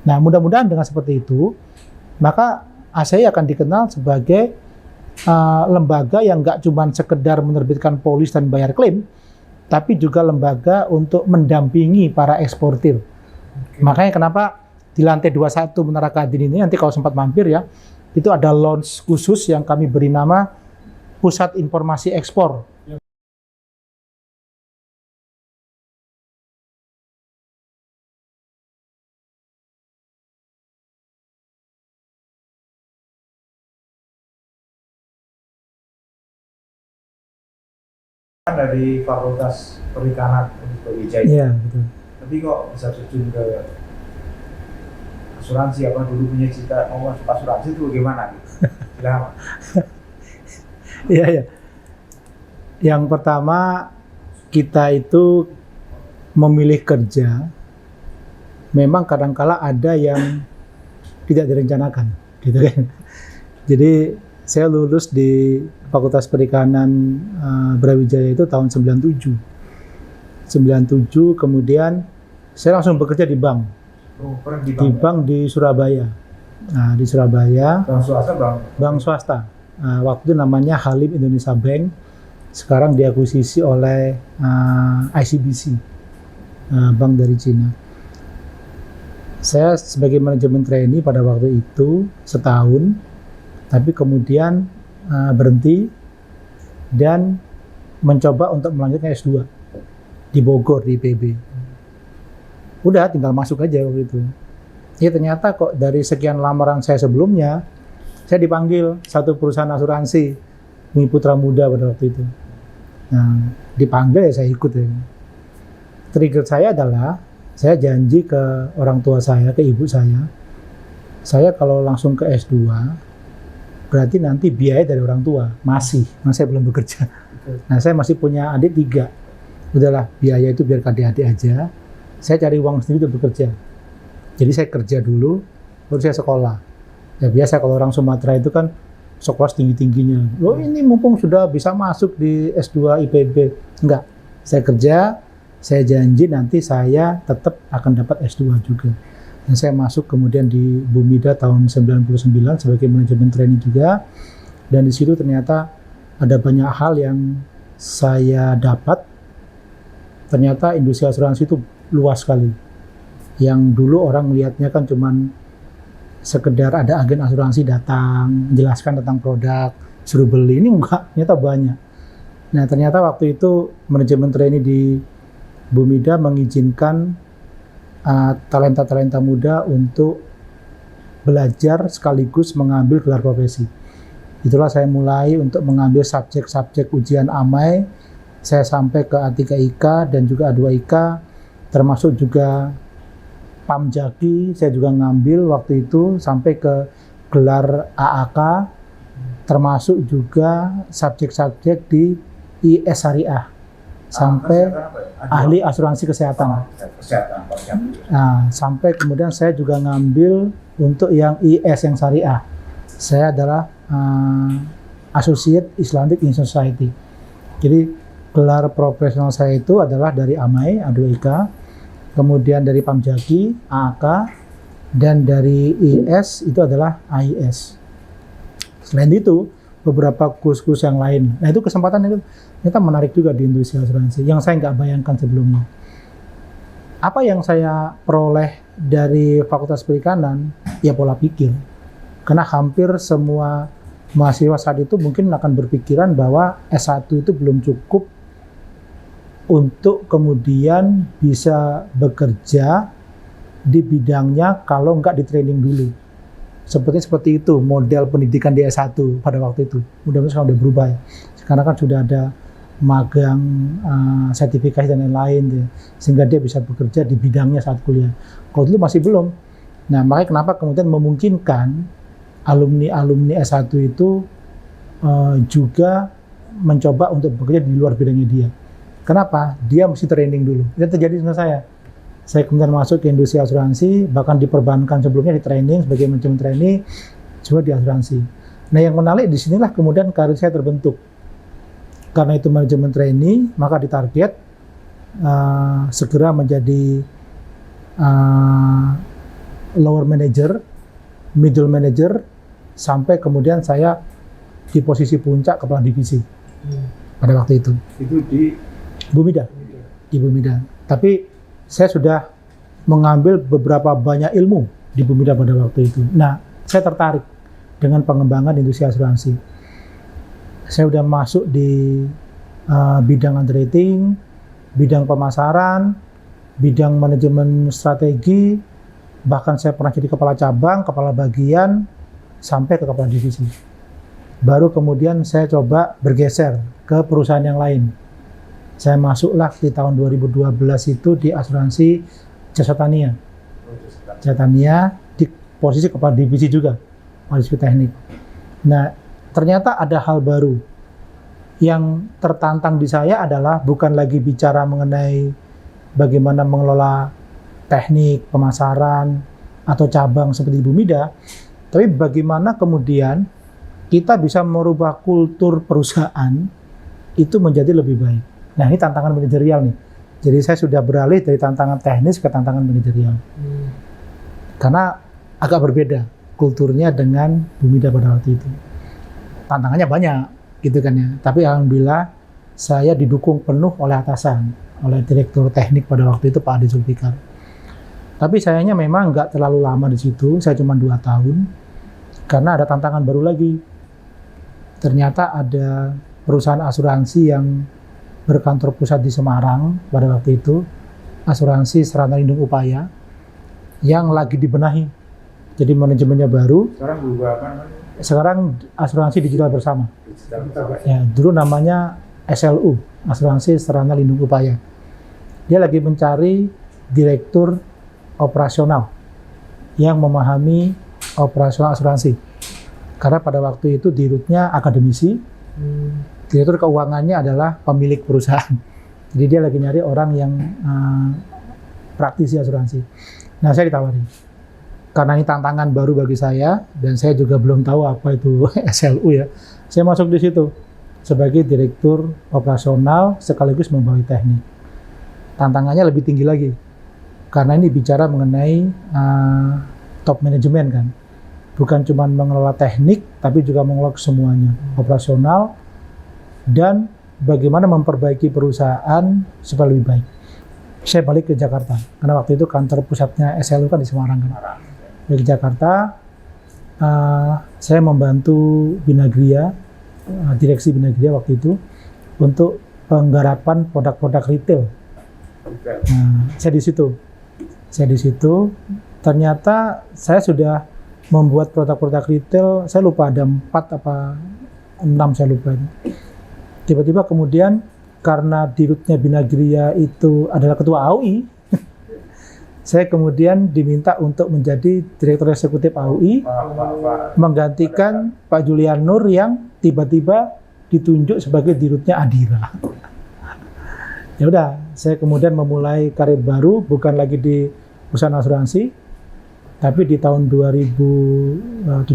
Nah, mudah-mudahan dengan seperti itu, maka ASEI akan dikenal sebagai lembaga yang nggak cuma sekedar menerbitkan polis dan bayar klaim, tapi juga lembaga untuk mendampingi para eksportir. Makanya kenapa di lantai 21 Menara Kadin ini, nanti kalau sempat mampir ya, itu ada lounge khusus yang kami beri nama Pusat Informasi Ekspor. Dari Fakultas Perikanan Universitas Iya, betul. tapi kok bisa terjun ke asuransi? Apa dulu punya cita mau masuk asuransi itu gimana? Silahkan. Iya, iya. Yang pertama, kita itu memilih kerja, memang kadang-kala ada yang tidak direncanakan, gitu kan. Jadi saya lulus di Fakultas Perikanan Brawijaya itu tahun 97. 97 kemudian saya langsung bekerja di bank. Oh, pernah di Di bank di Surabaya. Nah, di Surabaya, bank swasta, bank swasta. Waktu itu namanya Halim Indonesia Bank. Sekarang diakuisisi oleh ICBC, bank dari Cina. Saya sebagai manajemen trainee pada waktu itu setahun, tapi kemudian berhenti dan mencoba untuk melanjutkan S2 di Bogor, di IPB. Udah tinggal masuk aja waktu itu. Ya ternyata kok dari sekian lamaran saya sebelumnya, saya dipanggil satu perusahaan asuransi, Bumi Putra Muda pada waktu itu. Nah, dipanggil ya saya ikut ya. Trigger saya adalah, saya janji ke orang tua saya, ke ibu saya kalau langsung ke S2, berarti nanti biaya dari orang tua, masih saya belum bekerja. Nah, saya masih punya adik 3. Udahlah, biaya itu biar ke adik-adik aja. Saya cari uang sendiri untuk bekerja. Jadi saya kerja dulu, baru saya sekolah. Ya biasa kalau orang Sumatera itu kan sekolah tinggi-tingginya. Loh ini mumpung sudah bisa masuk di S2 IPB. Enggak, saya kerja, saya janji nanti saya tetap akan dapat S2 juga. Dan saya masuk kemudian di Bumida tahun 99 sebagai manajemen training juga. Dan di situ ternyata ada banyak hal yang saya dapat. Ternyata industri asuransi itu luas sekali. Yang dulu orang melihatnya kan cuman sekedar ada agen asuransi datang, menjelaskan tentang produk, suruh beli. Ini enggak, ternyata banyak. Nah, ternyata waktu itu manajemen trainee di Bumida mengizinkan talenta-talenta muda untuk belajar sekaligus mengambil gelar profesi. Itulah saya mulai untuk mengambil subjek-subjek ujian AMAI. Saya sampai ke A3 IK dan juga A2 IK, termasuk juga Pamjaki, saya juga ngambil waktu itu sampai ke gelar AAK, termasuk juga subjek-subjek di IS Syariah, sampai ahli asuransi kesehatan. Nah, sampai kemudian saya juga ngambil untuk yang IS yang Syariah. Saya adalah Associate Islamic Insurance Society. Jadi gelar profesional saya itu adalah dari AMAI, A2IK, kemudian dari Pamjaki, AAK, dan dari IS itu adalah AIS. Selain itu, beberapa kursus yang lain. Nah itu kesempatan itu ternyata menarik juga di industri asuransi, yang saya nggak bayangkan sebelumnya. Apa yang saya peroleh dari Fakultas Perikanan? Ya pola pikir. Karena hampir semua mahasiswa saat itu mungkin akan berpikiran bahwa S1 itu belum cukup untuk kemudian bisa bekerja di bidangnya kalau nggak di training dulu. Seperti itu model pendidikan di S1 pada waktu itu. Mudah-mudahan sekarang udah berubah ya. Sekarang kan sudah ada magang, sertifikasi dan lain-lain ya, sehingga dia bisa bekerja di bidangnya saat kuliah. Kalau dulu masih belum. Nah, makanya kenapa kemudian memungkinkan alumni S1 itu juga mencoba untuk bekerja di luar bidangnya dia. Kenapa? Dia mesti training dulu. Itu terjadi dengan saya. Saya kemudian masuk ke industri asuransi, bahkan di perbankan sebelumnya di training sebagai manajemen trainee, juga di asuransi. Nah, yang menarik di sinilah kemudian karir saya terbentuk. Karena itu manajemen trainee, maka ditarget segera menjadi lower manager, middle manager, sampai kemudian saya di posisi puncak kepala divisi pada waktu itu. Itu di Bumida, di Bumida. Tapi saya sudah mengambil beberapa banyak ilmu di Bumida pada waktu itu. Nah, saya tertarik dengan pengembangan industri asuransi. Saya sudah masuk di bidang underwriting, bidang pemasaran, bidang manajemen strategi, bahkan saya pernah jadi kepala cabang, kepala bagian, sampai ke kepala divisi. Baru kemudian saya coba bergeser ke perusahaan yang lain. Saya masuklah di tahun 2012 itu di asuransi Jasa Tania. Jasa Tania di posisi kepala divisi juga, kepala divisi teknik. Nah, ternyata ada hal baru. Yang tertantang di saya adalah bukan lagi bicara mengenai bagaimana mengelola teknik, pemasaran, atau cabang seperti Bumida, tapi bagaimana kemudian kita bisa merubah kultur perusahaan itu menjadi lebih baik. Nah, ini tantangan manajerial nih. Jadi saya sudah beralih dari tantangan teknis ke tantangan manajerial. Karena agak berbeda kulturnya dengan Bumida pada waktu itu. Tantangannya banyak, gitu kan ya. Tapi alhamdulillah saya didukung penuh oleh atasan, oleh direktur teknik pada waktu itu Pak Adi Zulfikar. Tapi sayangnya memang nggak terlalu lama di situ, saya cuma 2 tahun, karena ada tantangan baru lagi. Ternyata ada perusahaan asuransi yang berkantor pusat di Semarang pada waktu itu, asuransi Sarana Lindung Upaya, yang lagi dibenahi. Jadi manajemennya baru. sekarang berubah apa namanya? Sekarang asuransi digital bersama. Digital bersama. Ya, dulu namanya SLU, Asuransi Sarana Lindung Upaya. Dia lagi mencari direktur operasional yang memahami operasional asuransi. Karena pada waktu itu dirutnya akademisi, direktur keuangannya adalah pemilik perusahaan. Jadi dia lagi nyari orang yang praktisi asuransi. Nah, saya ditawari. Karena ini tantangan baru bagi saya, dan saya juga belum tahu apa itu SLU ya. Saya masuk di situ sebagai direktur operasional sekaligus membawa teknik. Tantangannya lebih tinggi lagi, karena ini bicara mengenai top manajemen kan. Bukan cuma mengelola teknik, tapi juga mengelola semuanya, operasional, dan bagaimana memperbaiki perusahaan supaya lebih baik. Saya balik ke Jakarta, karena waktu itu kantor pusatnya SLU kan di Semarang kan. Dari Jakarta, saya membantu Binagria, direksi Binagria waktu itu, untuk penggarapan produk-produk retail. Saya di situ. Ternyata saya sudah membuat produk-produk retail, saya lupa ada 4 apa 6, saya lupa ini. Tiba-tiba kemudian karena dirutnya Binagria itu adalah ketua AUI, saya kemudian diminta untuk menjadi direktur eksekutif AUI, menggantikan Pak Julian Nur yang tiba-tiba ditunjuk sebagai dirutnya Adira. Ya udah, saya kemudian memulai karir baru, bukan lagi di perusahaan asuransi, tapi di tahun 2017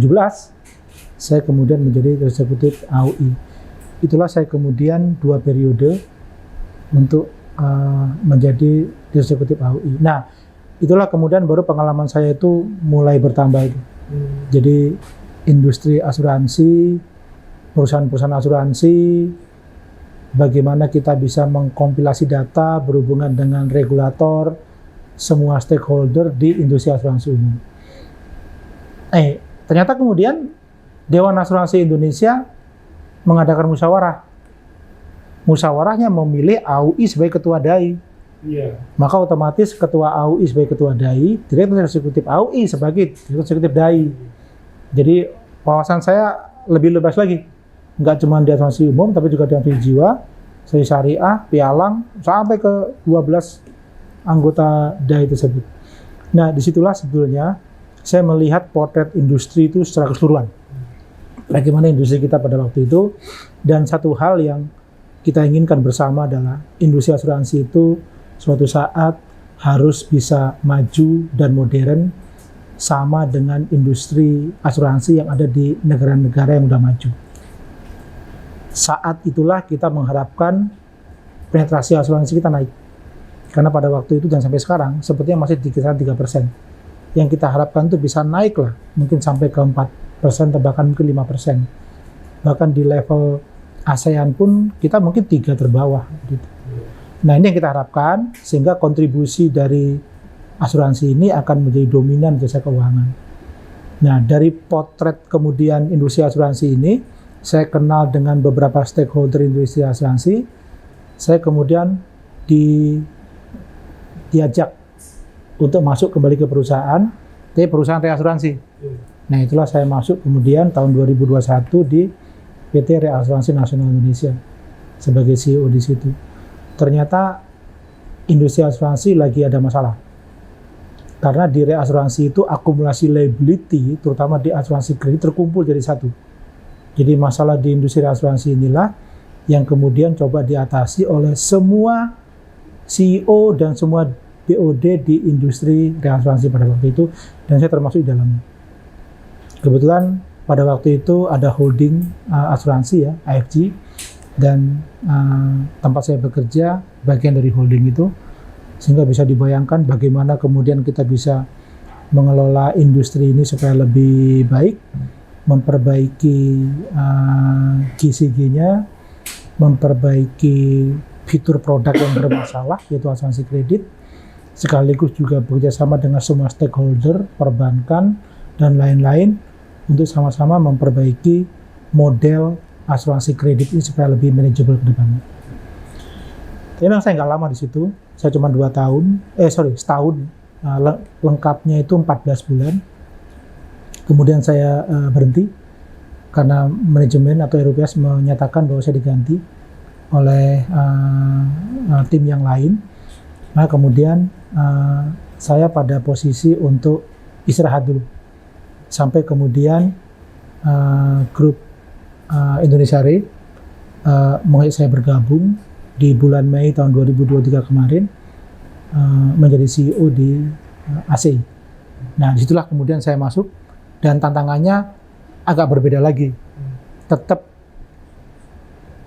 saya kemudian menjadi direktur eksekutif AUI. Itulah saya kemudian 2 periode untuk menjadi direktur eksekutif AUI. Nah, itulah kemudian baru pengalaman saya itu mulai bertambah itu. Jadi industri asuransi, perusahaan-perusahaan asuransi, bagaimana kita bisa mengkompilasi data berhubungan dengan regulator, semua stakeholder di industri asuransi umum. Ternyata kemudian Dewan Asuransi Indonesia mengadakan musyawarah. Musyawarahnya memilih AUI sebagai ketua DAI. Maka otomatis ketua AUI sebagai ketua DAI, direktur eksekutif AUI sebagai direktur eksekutif DAI. Jadi wawasan saya lebih luas lagi. Nggak cuma di asuransi umum, tapi juga di asuransi jiwa, asuransi syariah, pialang, sampai ke 12 anggota DAI tersebut. Nah, disitulah sebetulnya saya melihat potret industri itu secara keseluruhan. Bagaimana industri kita pada waktu itu, dan satu hal yang kita inginkan bersama adalah industri asuransi itu suatu saat harus bisa maju dan modern sama dengan industri asuransi yang ada di negara-negara yang sudah maju. Saat itulah kita mengharapkan penetrasi asuransi kita naik. Karena pada waktu itu dan sampai sekarang sepertinya masih di kisaran 3%. yang kita harapkan itu bisa naik lah, mungkin sampai ke 4% atau bahkan mungkin 5%. Bahkan di level ASEAN pun kita mungkin 3 terbawah gitu. Nah, ini yang kita harapkan sehingga kontribusi dari asuransi ini akan menjadi dominan jasa keuangan. Nah, dari potret kemudian industri asuransi ini, saya kenal dengan beberapa stakeholder industri asuransi. Saya kemudian diajak untuk masuk kembali ke perusahaan, tapi perusahaan reasuransi. Nah, itulah saya masuk kemudian tahun 2021 di PT Reasuransi Nasional Indonesia sebagai CEO di situ. Ternyata industri asuransi lagi ada masalah. Karena di reasuransi itu akumulasi liability, terutama di asuransi kredit, terkumpul jadi satu. Jadi masalah di industri asuransi inilah yang kemudian coba diatasi oleh semua CEO dan semua BOD di industri reasuransi pada waktu itu, dan saya termasuk di dalamnya. Kebetulan pada waktu itu ada holding asuransi ya, AFG, dan tempat saya bekerja bagian dari holding itu, sehingga bisa dibayangkan bagaimana kemudian kita bisa mengelola industri ini supaya lebih baik, memperbaiki GCG-nya, memperbaiki fitur produk yang bermasalah, yaitu asuransi kredit, sekaligus juga bekerjasama dengan semua stakeholder, perbankan, dan lain-lain, untuk sama-sama memperbaiki model asuransi kredit ini supaya lebih manageable ke depannya. Tapi memang saya nggak lama di situ, saya cuma setahun, lengkapnya itu 14 bulan. Kemudian saya berhenti, karena manajemen atau RUPS menyatakan bahwa saya diganti oleh tim yang lain. Nah, kemudian saya pada posisi untuk istirahat dulu, sampai kemudian grup Indonesia Re mengajak saya bergabung di bulan Mei tahun 2023 kemarin menjadi CEO di ACI. Nah, disitulah kemudian saya masuk, dan tantangannya agak berbeda lagi. Tetap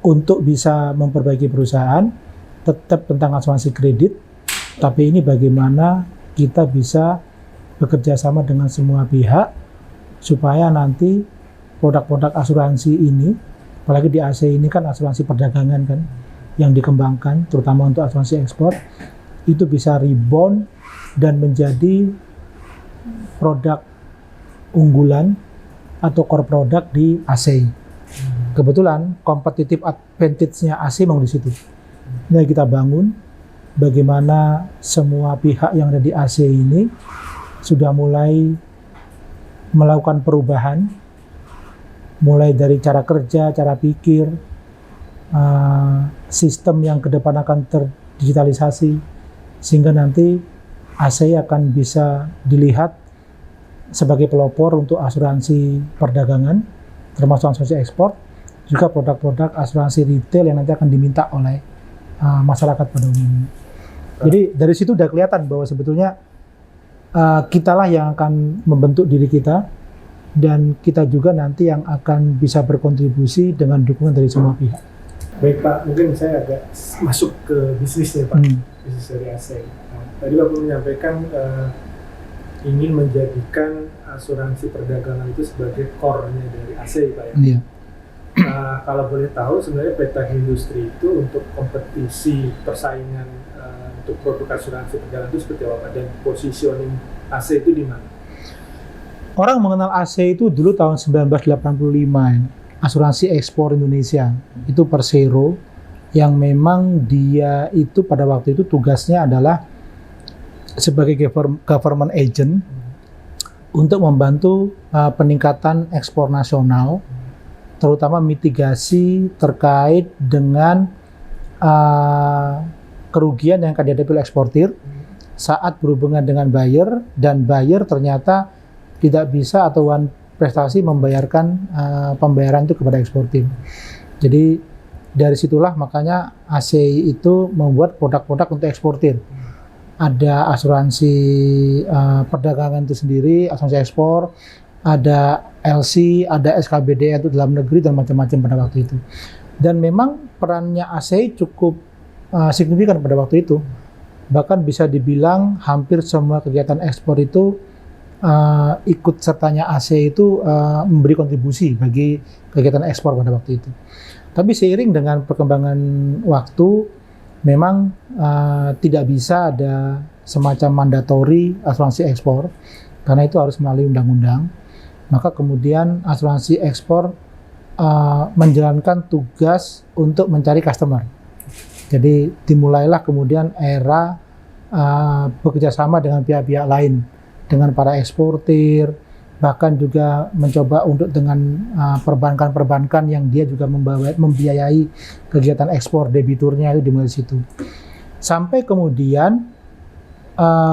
untuk bisa memperbaiki perusahaan, tetap tentang asuransi kredit, tapi ini bagaimana kita bisa bekerja sama dengan semua pihak supaya nanti produk-produk asuransi ini, apalagi di ACI ini kan asuransi perdagangan kan yang dikembangkan, terutama untuk asuransi ekspor, itu bisa rebound dan menjadi produk unggulan atau core product di ACI. Kebetulan competitive advantage-nya ACI memang di situ. Nah, kita bangun bagaimana semua pihak yang ada di ACI ini sudah mulai melakukan perubahan, mulai dari cara kerja, cara pikir, sistem yang ke depan akan terdigitalisasi, sehingga nanti ACI akan bisa dilihat sebagai pelopor untuk asuransi perdagangan, termasuk asuransi ekspor, juga produk-produk asuransi retail yang nanti akan diminta oleh masyarakat pada umumnya. Jadi dari situ udah kelihatan bahwa sebetulnya kitalah yang akan membentuk diri kita, dan kita juga nanti yang akan bisa berkontribusi dengan dukungan dari semua pihak. Baik Pak, mungkin saya agak masuk ke bisnisnya Pak, bisnis dari ACI. Tadi Bapak menyampaikan ingin menjadikan asuransi perdagangan itu sebagai core-nya dari ACI Pak ya. Iya. Kalau boleh tahu sebenarnya peta industri itu untuk kompetisi persaingan untuk produk asuransi perdagangan itu seperti apa, dan positioning ACI itu di mana? Orang mengenal ACI itu dulu tahun 1985 ya. Asuransi Ekspor Indonesia, itu Persero, yang memang dia itu pada waktu itu tugasnya adalah sebagai government agent untuk membantu peningkatan ekspor nasional, terutama mitigasi terkait dengan kerugian yang akan dihadapi oleh eksportir saat berhubungan dengan buyer, dan buyer ternyata tidak bisa atau prestasi membayarkan pembayaran itu kepada eksportir. Jadi dari situlah makanya ACI itu membuat produk-produk untuk eksportir. Ada asuransi perdagangan itu sendiri, asuransi ekspor, ada LC, ada SKBD itu dalam negeri, dan macam-macam pada waktu itu. Dan memang perannya ACI cukup signifikan pada waktu itu. Bahkan bisa dibilang hampir semua kegiatan ekspor itu ikut sertanya AC itu memberi kontribusi bagi kegiatan ekspor pada waktu itu. Tapi seiring dengan perkembangan waktu, memang tidak bisa ada semacam mandatori asuransi ekspor, karena itu harus melalui undang-undang. Maka kemudian asuransi ekspor menjalankan tugas untuk mencari customer. Jadi dimulailah kemudian era bekerjasama dengan pihak-pihak lain, dengan para eksportir, bahkan juga mencoba untuk dengan perbankan-perbankan yang dia juga membiayai kegiatan ekspor, debiturnya itu dimulai dari situ. Sampai kemudian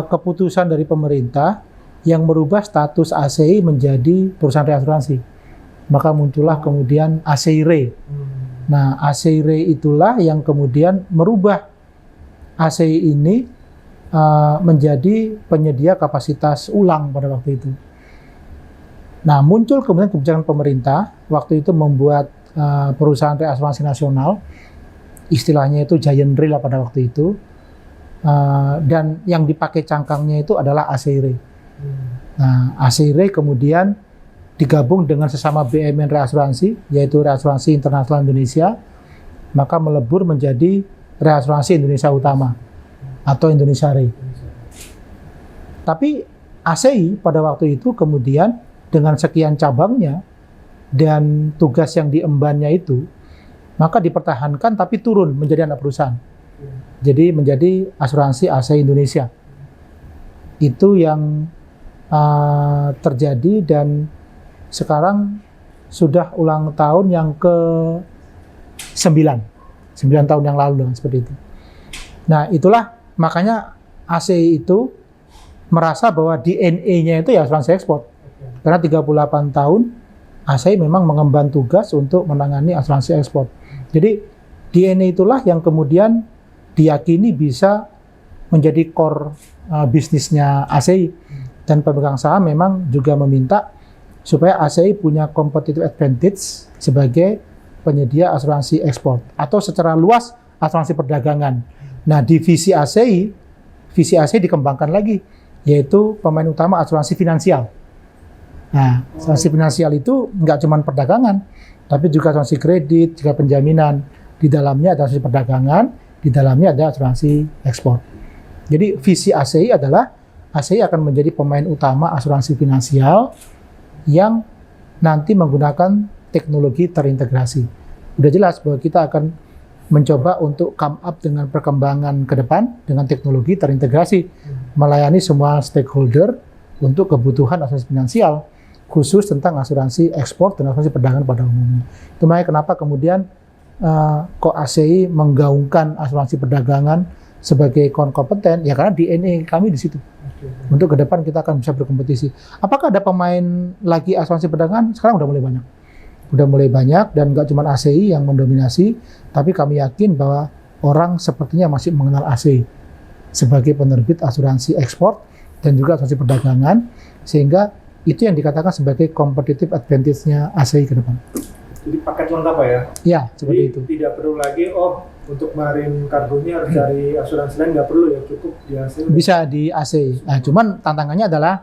keputusan dari pemerintah yang merubah status ACI menjadi perusahaan reasuransi. Maka muncullah kemudian ACI Re. Nah, ACI Re itulah yang kemudian merubah ACI ini menjadi penyedia kapasitas ulang pada waktu itu. Nah, muncul kemudian kebijakan pemerintah waktu itu membuat perusahaan reasuransi nasional, istilahnya itu Giant Re lah pada waktu itu, dan yang dipakai cangkangnya itu adalah ACI Re. Nah, ACI Re kemudian digabung dengan sesama BUMN reasuransi, yaitu Reasuransi Internasional Indonesia, maka melebur menjadi Reasuransi Indonesia Utama atau Indonesia Re. Tapi ACI pada waktu itu kemudian dengan sekian cabangnya dan tugas yang diembannya itu, maka dipertahankan tapi turun menjadi anak perusahaan. Jadi menjadi asuransi ACI Indonesia. Itu yang terjadi dan sekarang sudah ulang tahun yang ke-9 tahun yang lalu seperti itu. Nah, itulah makanya ACI itu merasa bahwa DNA-nya itu ya asuransi ekspor. Karena 38 tahun ACI memang mengemban tugas untuk menangani asuransi ekspor. Jadi DNA itulah yang kemudian diyakini bisa menjadi core bisnisnya ACI. Dan pemegang saham memang juga meminta supaya ACI punya competitive advantage sebagai penyedia asuransi ekspor atau secara luas asuransi perdagangan. Nah, divisi ACI dikembangkan lagi, yaitu pemain utama asuransi finansial. Nah, asuransi finansial itu nggak cuma perdagangan, tapi juga asuransi kredit, juga penjaminan. Di dalamnya ada asuransi perdagangan, di dalamnya ada asuransi ekspor. Jadi visi ACI adalah ACI akan menjadi pemain utama asuransi finansial yang nanti menggunakan teknologi terintegrasi. Udah jelas bahwa kita akan mencoba untuk come up dengan perkembangan ke depan dengan teknologi terintegrasi, melayani semua stakeholder untuk kebutuhan asuransi finansial, khusus tentang asuransi ekspor dan asuransi perdagangan pada umumnya. Itu makanya kenapa kemudian kok ACI menggaungkan asuransi perdagangan sebagai kompeten, ya karena DNA kami di situ. Untuk ke depan kita akan bisa berkompetisi. Apakah ada pemain lagi asuransi perdagangan? Sekarang udah mulai banyak. Udah mulai banyak dan nggak cuma ACI yang mendominasi, tapi kami yakin bahwa orang sepertinya masih mengenal ACI sebagai penerbit asuransi ekspor dan juga asuransi perdagangan, sehingga itu yang dikatakan sebagai competitive advantage-nya ACI ke depan. Jadi paket lengkap ya? Ya, seperti itu. Tidak perlu lagi, untuk marin kargonya harus cari asuransi lain, nggak perlu ya, cukup di ACI. Bisa di ACI. Nah, cuman tantangannya adalah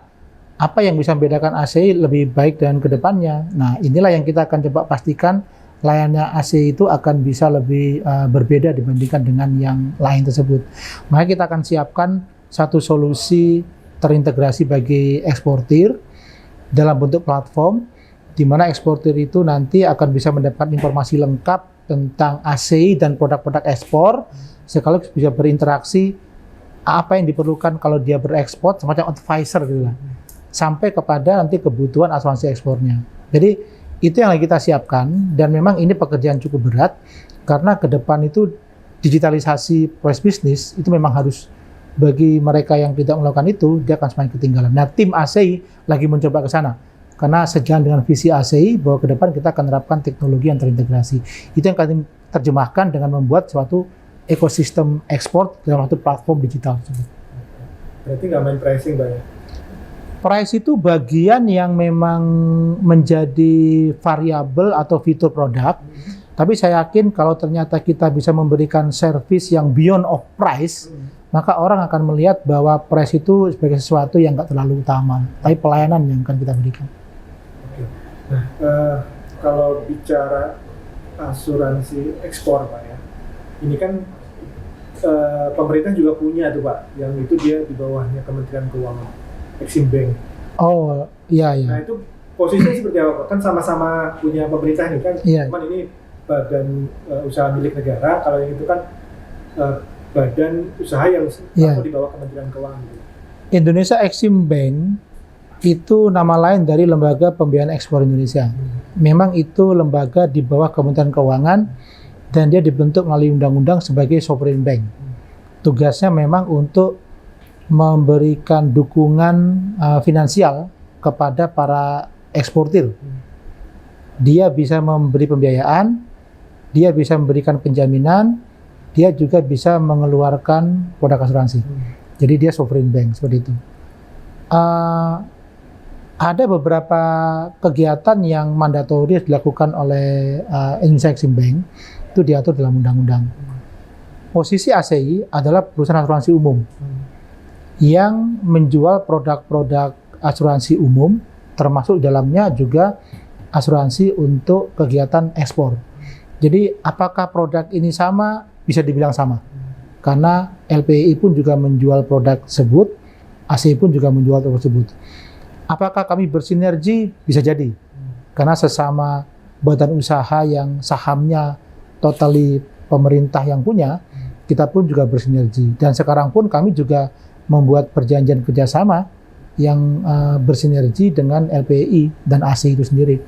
apa yang bisa membedakan ACI lebih baik dan ke depannya. Nah, inilah yang kita akan coba pastikan layannya ACI itu akan bisa lebih berbeda dibandingkan dengan yang lain tersebut. Maka kita akan siapkan satu solusi terintegrasi bagi eksportir dalam bentuk platform, di mana eksportir itu nanti akan bisa mendapatkan informasi lengkap tentang ACI dan produk-produk ekspor, sekaligus bisa berinteraksi apa yang diperlukan kalau dia berekspor, semacam advisor gitu lah, sampai kepada nanti kebutuhan asuransi ekspornya. Jadi itu yang lagi kita siapkan, dan memang ini pekerjaan cukup berat, karena ke depan itu digitalisasi proses bisnis itu memang harus, bagi mereka yang tidak melakukan itu, dia akan semakin ketinggalan. Nah, tim ACI lagi mencoba ke sana, karena sejalan dengan visi ACI bahwa ke depan kita akan menerapkan teknologi yang terintegrasi. Itu yang kami terjemahkan dengan membuat suatu ekosistem ekspor dalam satu platform digital. Berarti nggak main pricing, Pak ya? Price itu bagian yang memang menjadi variabel atau fitur produk. Tapi saya yakin kalau ternyata kita bisa memberikan service yang beyond of price, maka orang akan melihat bahwa price itu sebagai sesuatu yang nggak terlalu utama, tapi pelayanan yang akan kita berikan. Oke. Nah, kalau bicara asuransi ekspor Pak ya, ini kan pemerintah juga punya tuh Pak, yang itu dia di bawahnya Kementerian Keuangan, Exim Bank. Oh iya iya. Nah itu posisinya seperti apa Pak? Kan sama-sama punya pemerintah nih kan, Iya. cuman ini badan usaha milik negara, kalau yang itu kan badan usaha yang Iya. atau di bawah Kementerian Keuangan gitu. Indonesia Exim Bank itu nama lain dari Lembaga Pembiayaan Ekspor Indonesia. Memang itu lembaga di bawah Kementerian Keuangan dan dia dibentuk melalui undang-undang sebagai sovereign bank. Tugasnya memang untuk memberikan dukungan finansial kepada para eksportir. Dia bisa memberi pembiayaan, dia bisa memberikan penjaminan, dia juga bisa mengeluarkan produk asuransi. Jadi dia sovereign bank seperti itu. Ada beberapa kegiatan yang mandatori dilakukan oleh Indonesia Exim Bank, itu diatur dalam undang-undang. Posisi ACI adalah perusahaan asuransi umum yang menjual produk-produk asuransi umum, termasuk dalamnya juga asuransi untuk kegiatan ekspor. Jadi apakah produk ini sama? Bisa dibilang sama. Karena LPI pun juga menjual produk tersebut, ACI pun juga menjual produk tersebut. Apakah kami bersinergi? Bisa jadi. Karena sesama badan usaha yang sahamnya totally pemerintah yang punya, kita pun juga bersinergi. Dan sekarang pun kami juga membuat perjanjian kerjasama yang bersinergi dengan LPI dan ACI itu sendiri.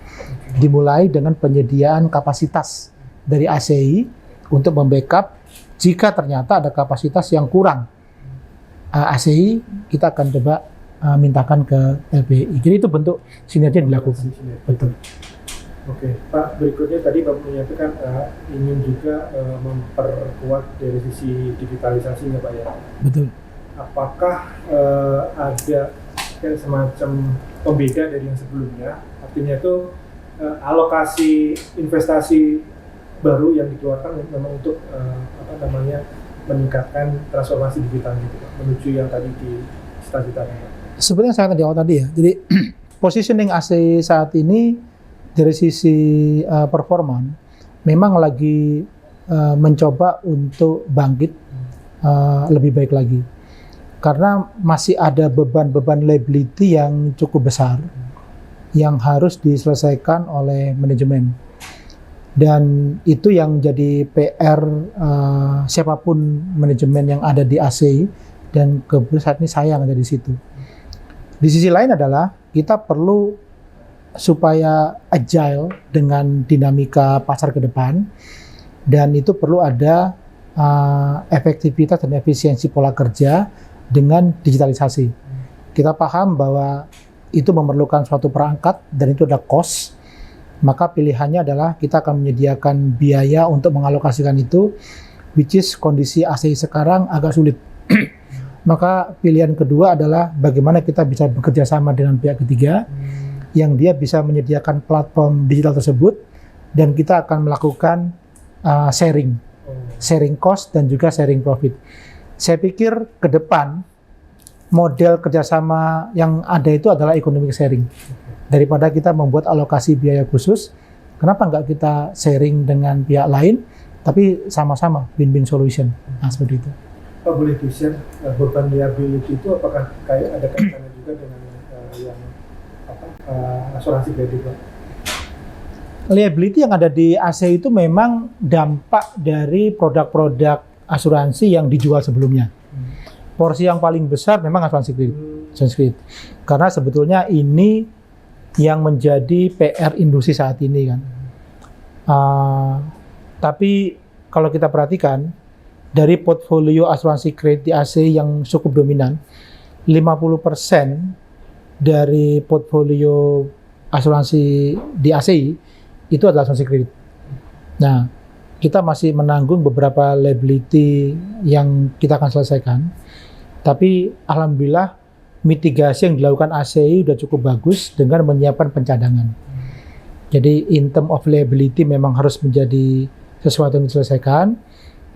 Dimulai dengan penyediaan kapasitas dari ACI untuk membackup jika ternyata ada kapasitas yang kurang. ACI kita akan coba mintakan ke LPI. Jadi itu bentuk sinergi yang dilakukan. Betul. Oke, Pak, berikutnya tadi Bapak menyampaikan ingin juga memperkuat dari sisi digitalisasinya Pak ya. Betul. Apakah ada kayak semacam pembeda dari yang sebelumnya? Artinya itu alokasi investasi baru yang dikeluarkan memang untuk meningkatkan transformasi digital gitu Pak, menuju yang tadi di cita-citanya. Sebenarnya saya di awal tadi ya. Jadi positioning ACI saat ini dari sisi performa memang lagi mencoba untuk bangkit lebih baik lagi. Karena masih ada beban-beban liability yang cukup besar yang harus diselesaikan oleh manajemen. Dan itu yang jadi PR siapapun manajemen yang ada di ACI, dan kebetulan saat ini saya yang ada di situ. Di sisi lain adalah kita perlu supaya agile dengan dinamika pasar ke depan, dan itu perlu ada efektivitas dan efisiensi pola kerja dengan digitalisasi. Kita paham bahwa itu memerlukan suatu perangkat dan itu ada cost, maka pilihannya adalah kita akan menyediakan biaya untuk mengalokasikan itu, which is kondisi ACI sekarang agak sulit. Maka pilihan kedua adalah bagaimana kita bisa bekerja sama dengan pihak ketiga yang dia bisa menyediakan platform digital tersebut, dan kita akan melakukan sharing cost dan juga sharing profit. Saya pikir ke depan model kerjasama yang ada itu adalah economic sharing. Daripada kita membuat alokasi biaya khusus, kenapa nggak kita sharing dengan pihak lain, tapi sama-sama win-win solution. Nah, seperti itu. Pak, boleh di-share beban liability itu apakah kayak ada kaitannya juga dengan asuransi kredit Pak? Liability yang ada di ACI itu memang dampak dari produk-produk asuransi yang dijual sebelumnya. Porsi yang paling besar memang asuransi kredit. Karena sebetulnya ini yang menjadi PR industri saat ini kan. Tapi kalau kita perhatikan dari portfolio asuransi kredit di ACI yang cukup dominan, 50% dari portfolio asuransi di ACI itu adalah asuransi kredit. Nah, kita masih menanggung beberapa liability yang kita akan selesaikan. Tapi alhamdulillah mitigasi yang dilakukan ACI sudah cukup bagus dengan menyiapkan pencadangan. Jadi in term of liability memang harus menjadi sesuatu yang diselesaikan,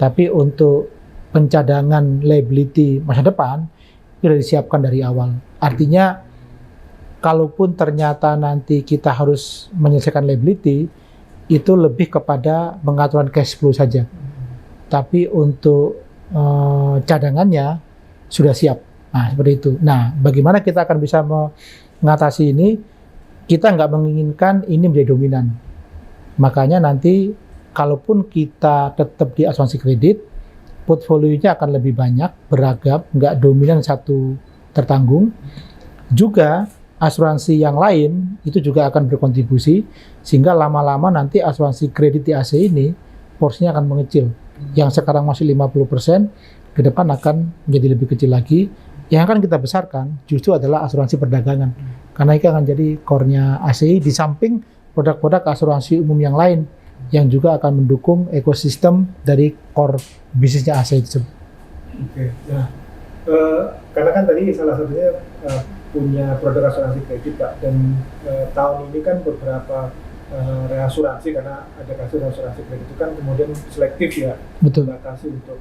tapi untuk pencadangan liability masa depan sudah disiapkan dari awal. Artinya kalaupun ternyata nanti kita harus menyelesaikan liability, itu lebih kepada pengaturan cash flow saja. Tapi untuk cadangannya sudah siap. Nah, seperti itu. Nah, bagaimana kita akan bisa mengatasi ini? Kita nggak menginginkan ini menjadi dominan. Makanya nanti, kalaupun kita tetap di asuransi kredit, portfolionya akan lebih banyak, beragam, nggak dominan satu tertanggung. Juga asuransi yang lain itu juga akan berkontribusi, sehingga lama-lama nanti asuransi kredit di AC ini porsinya akan mengecil. Yang sekarang masih 50%, ke depan akan menjadi lebih kecil lagi. Yang akan kita besarkan justru adalah asuransi perdagangan. Karena itu akan jadi core-nya ACI di samping produk-produk asuransi umum yang lain yang juga akan mendukung ekosistem dari core bisnisnya ACI tersebut. Oke, nah karena kan tadi salah satunya punya produk asuransi kredit Pak, dan tahun ini kan beberapa reasuransi, karena ada kasus asuransi kredit itu kan kemudian selektif ya, Betul. membatasi untuk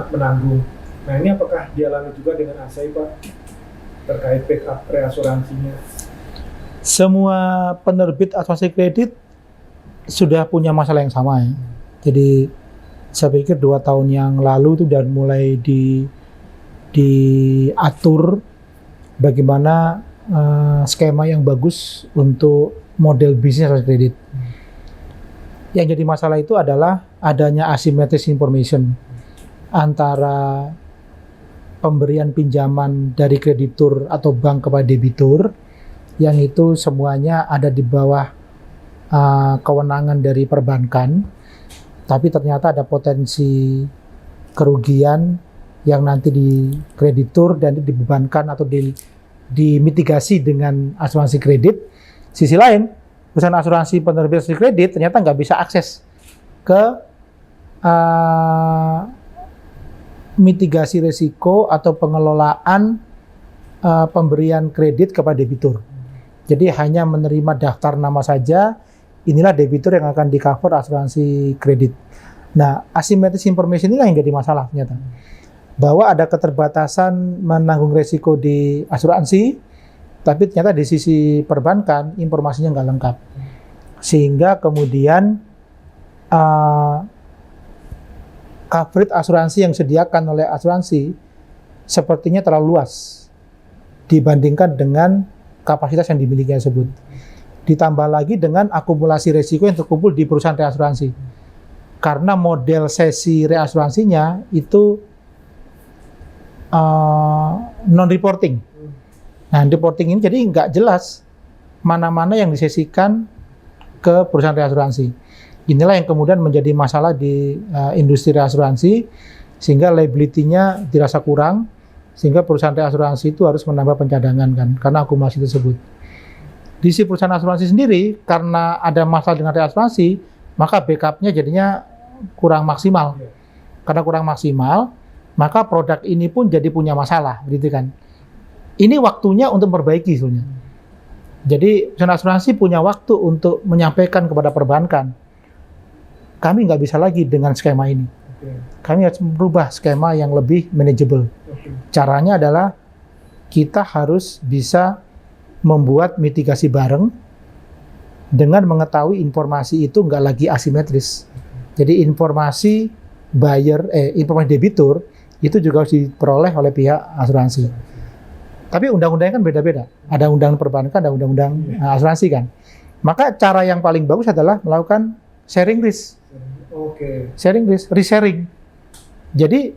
menanggung. Nah, ini apakah dialami juga dengan ACI Pak terkait backup reasuransinya? Semua penerbit asuransi kredit sudah punya masalah yang sama ya. Jadi saya pikir 2 tahun yang lalu itu sudah mulai diatur bagaimana skema yang bagus untuk model bisnis asuransi kredit. Yang jadi masalah itu adalah adanya asymmetric information antara pemberian pinjaman dari kreditur atau bank kepada debitur, yang itu semuanya ada di bawah kewenangan dari perbankan, tapi ternyata ada potensi kerugian yang nanti di kreditur dan dibebankan atau dimitigasi dengan asuransi kredit. Sisi lain, perusahaan asuransi penerbit asuransi kredit ternyata nggak bisa akses ke mitigasi risiko atau pengelolaan pemberian kredit kepada debitur. Jadi hanya menerima daftar nama saja, inilah debitur yang akan di-cover asuransi kredit. Nah, asymmetric information inilah yang jadi masalah ternyata. Bahwa ada keterbatasan menanggung risiko di asuransi, tapi ternyata di sisi perbankan informasinya nggak lengkap. Sehingga kemudian coverage asuransi yang disediakan oleh asuransi sepertinya terlalu luas dibandingkan dengan kapasitas yang dimiliki tersebut. Ditambah lagi dengan akumulasi risiko yang terkumpul di perusahaan reasuransi. Karena model sesi reasuransinya itu non-reporting. Nah, reporting ini jadi nggak jelas mana-mana yang disesikan ke perusahaan reasuransi. Inilah yang kemudian menjadi masalah di industri reasuransi, sehingga liability-nya dirasa kurang, sehingga perusahaan reasuransi itu harus menambah pencadangan kan, karena akumulasi tersebut. Di si perusahaan asuransi sendiri, karena ada masalah dengan reasuransi, maka backup-nya jadinya kurang maksimal. Karena kurang maksimal, maka produk ini pun jadi punya masalah, gitu kan. Ini waktunya untuk memperbaiki sebenarnya. Jadi perusahaan asuransi punya waktu untuk menyampaikan kepada perbankan, kami nggak bisa lagi dengan skema ini. Kami harus merubah skema yang lebih manageable. Caranya adalah kita harus bisa membuat mitigasi bareng dengan mengetahui informasi itu nggak lagi asimetris. Jadi informasi informasi debitur itu juga harus diperoleh oleh pihak asuransi. Tapi undang-undangnya kan beda-beda. Ada undang perbankan, ada undang-undang asuransi kan. Maka cara yang paling bagus adalah melakukan sharing risk. Sharing risk, resharing. Jadi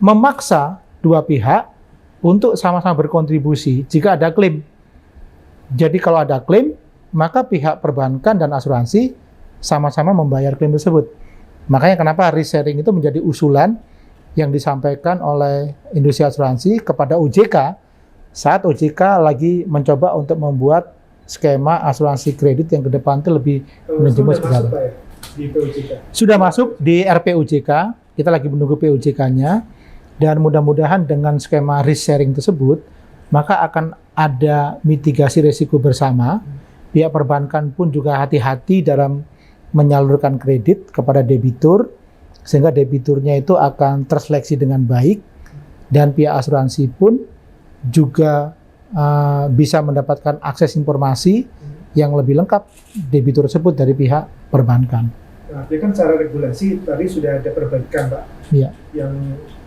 memaksa dua pihak untuk sama-sama berkontribusi jika ada klaim. Jadi kalau ada klaim, maka pihak perbankan dan asuransi sama-sama membayar klaim tersebut. Makanya kenapa risk sharing itu menjadi usulan yang disampaikan oleh industri asuransi kepada OJK saat OJK lagi mencoba untuk membuat skema asuransi kredit yang ke depan itu lebih manajemen seperti apa. Sudah masuk di RPOJK, kita lagi menunggu POJK-nya, dan mudah-mudahan dengan skema risk sharing tersebut, maka akan ada mitigasi risiko bersama. Pihak perbankan pun juga hati-hati dalam menyalurkan kredit kepada debitur, sehingga debiturnya itu akan terseleksi dengan baik, dan pihak asuransi pun juga bisa mendapatkan akses informasi yang lebih lengkap debitur tersebut dari pihak perbankan. Nah, artinya kan secara regulasi tadi sudah ada perbaikan, Pak. Iya.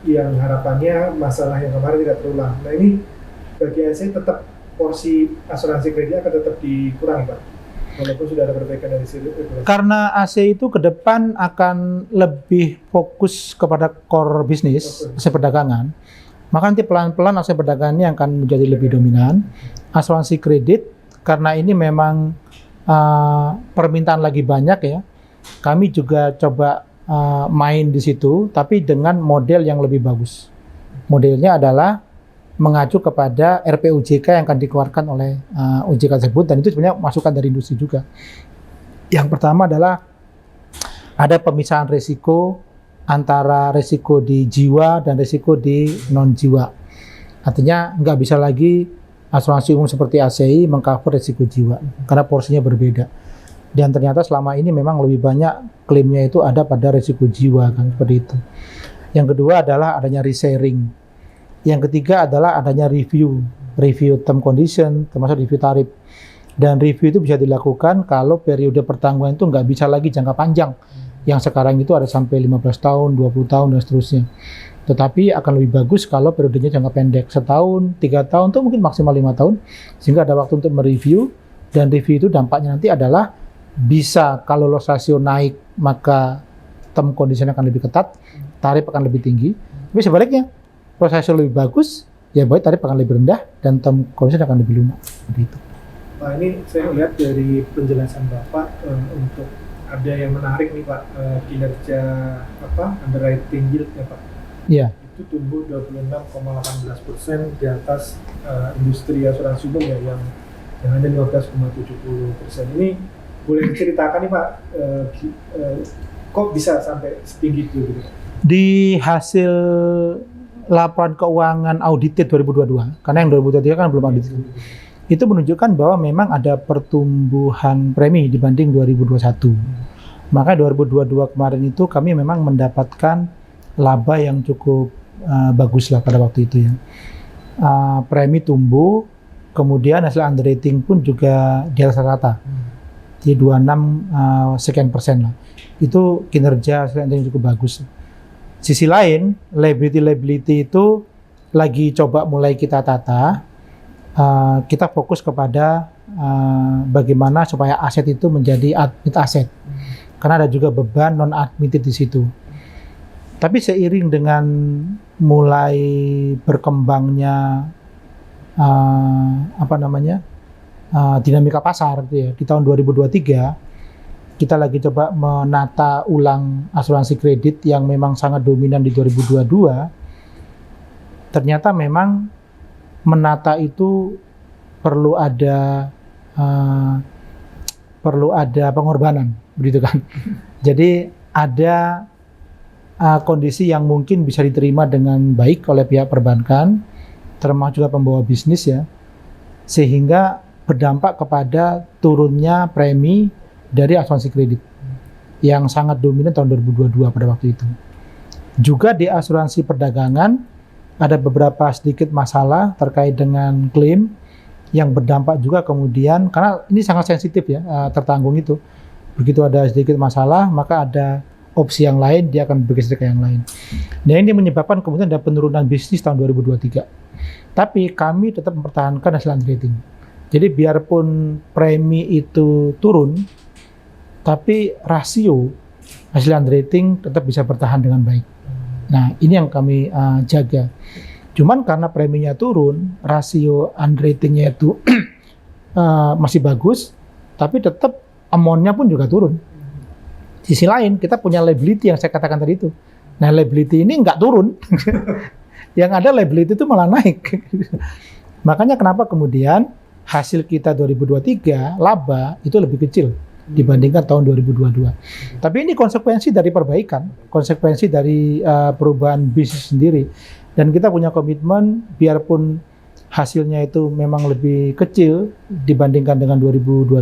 Yang harapannya masalah yang kemarin tidak terulang. Nah, ini bagi ASI tetap porsi asuransi kredit akan tetap dikurangi, Pak, walaupun sudah ada perbaikan dari sisi regulasi. Karena AC itu ke depan akan lebih fokus kepada core bisnis, aset perdagangan, maka nanti pelan-pelan aset perdagangan ini akan menjadi lebih dominan. Asuransi kredit, karena ini memang permintaan lagi banyak ya, kami juga coba main di situ, tapi dengan model yang lebih bagus. Modelnya adalah mengacu kepada RPUJK yang akan dikeluarkan oleh OJK tersebut, dan itu sebenarnya masukan dari industri juga. Yang pertama adalah ada pemisahan risiko antara risiko di jiwa dan risiko di non-jiwa. Artinya nggak bisa lagi asuransi umum seperti ACI mengcover risiko jiwa, karena porsinya berbeda. Dan ternyata selama ini memang lebih banyak klaimnya itu ada pada risiko jiwa, kan, seperti itu. Yang kedua adalah adanya resharing. Yang ketiga adalah adanya review term condition, termasuk review tarif. Dan review itu bisa dilakukan kalau periode pertanggungan itu nggak bisa lagi jangka panjang. Yang sekarang itu ada sampai 15 tahun, 20 tahun, dan seterusnya. Tetapi akan lebih bagus kalau periodenya jangka pendek, setahun, 3 tahun, atau mungkin maksimal 5 tahun, sehingga ada waktu untuk mereview. Dan review itu dampaknya nanti adalah bisa kalau loss ratio naik, maka term condition akan lebih ketat, tarif akan lebih tinggi. Tapi sebaliknya, loss ratio lebih bagus, ya baik tarif akan lebih rendah dan term condition akan lebih lunak. Begitu. Nah, ini saya lihat dari penjelasan Bapak untuk ada yang menarik nih, Pak, kinerja underwriting yield ya, Pak. Iya. Itu tumbuh 26,18% di atas industri asuransi umum ya, yang hanya 15,70%. Ini boleh diceritakan nih, Pak, kok bisa sampai setinggi itu gitu? Di hasil laporan keuangan audited 2022, karena yang 2023 kan belum audited, itu menunjukkan bahwa memang ada pertumbuhan premi dibanding 2021. Maka 2022 kemarin itu kami memang mendapatkan laba yang cukup bagus lah pada waktu itu ya. Premi tumbuh, kemudian hasil underwriting pun juga di atas rata, di 26 sekian persen lah. Itu kinerja hasil underwriting cukup bagus. Sisi lain, liability itu lagi coba mulai kita tata. Kita fokus kepada bagaimana supaya aset itu menjadi admit aset, karena ada juga beban non admitted di situ. Tapi seiring dengan mulai berkembangnya dinamika pasar gitu ya, di tahun 2023 kita lagi coba menata ulang asuransi kredit yang memang sangat dominan di 2022. Ternyata memang menata itu perlu ada pengorbanan, begitu kan? Jadi ada kondisi yang mungkin bisa diterima dengan baik oleh pihak perbankan, termasuk juga pembawa bisnis ya, sehingga berdampak kepada turunnya premi dari asuransi kredit yang sangat dominan tahun 2022 pada waktu itu. Juga di asuransi perdagangan ada beberapa sedikit masalah terkait dengan klaim yang berdampak juga kemudian, karena ini sangat sensitif ya, tertanggung itu. Begitu ada sedikit masalah, maka ada opsi yang lain, dia akan bergeser ke yang lain. Nah, ini menyebabkan kemudian ada penurunan bisnis tahun 2023. Tapi kami tetap mempertahankan hasil underwriting. Jadi biarpun premi itu turun, tapi rasio hasil underwriting tetap bisa bertahan dengan baik. Nah, ini yang kami jaga. Cuman karena preminya turun, rasio underwriting-nya itu masih bagus, tapi tetap amount-nya pun juga turun. Di sisi lain, kita punya liability yang saya katakan tadi itu. Nah, liability ini nggak turun. Yang ada liability itu malah naik. Makanya kenapa kemudian hasil kita 2023, laba itu lebih kecil dibandingkan tahun 2022. Tapi ini konsekuensi dari perbaikan, konsekuensi dari perubahan bisnis sendiri. Dan kita punya komitmen, biarpun hasilnya itu memang lebih kecil dibandingkan dengan 2022,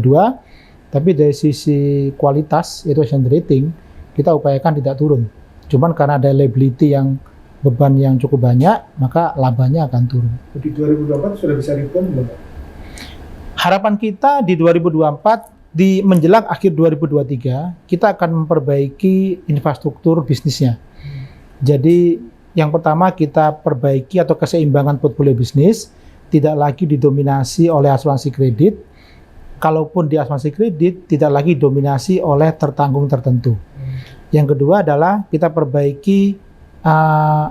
tapi dari sisi kualitas, yaitu underwriting, kita upayakan tidak turun. Cuman karena ada liability yang beban yang cukup banyak, maka labanya akan turun. Di 2024 sudah bisa rebound belum? Harapan kita di 2024, di menjelang akhir 2023, kita akan memperbaiki infrastruktur bisnisnya. Jadi yang pertama kita perbaiki atau keseimbangan portfolio bisnis, tidak lagi didominasi oleh asuransi kredit. Kalaupun di asuransi kredit, tidak lagi dominasi oleh tertanggung tertentu. Yang kedua adalah kita perbaiki